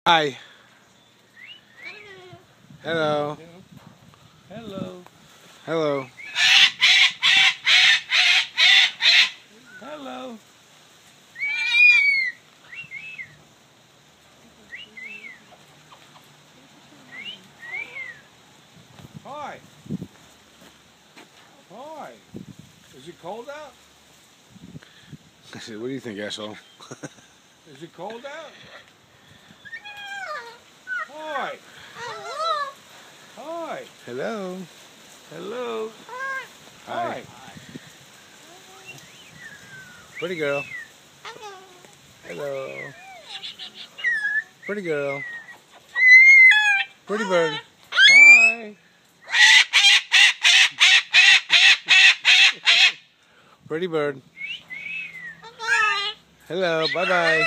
Hi. Hello. Hello. Hello. Hello. Hi. Hi. Is it cold out? I said, what do you think, asshole? Is it cold out? Hi. Hi. Hello. Hello. Hi. Hi. Pretty girl. Hello. Pretty girl. Pretty bird. Hi. Pretty bird. Hello. Bye-bye.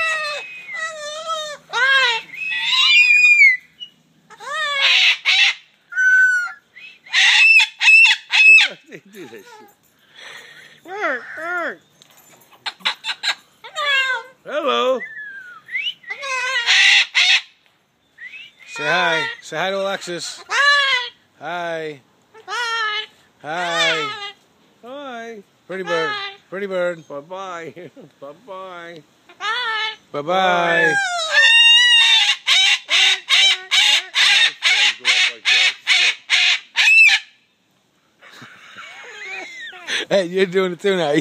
They do this shit. Hello. Say hi. Say hi to Alexis. Hi. Hi. Hi. Pretty bird. Pretty bird. Bye-bye. Bye-bye. Bye-bye. Hey, you're doing it too now.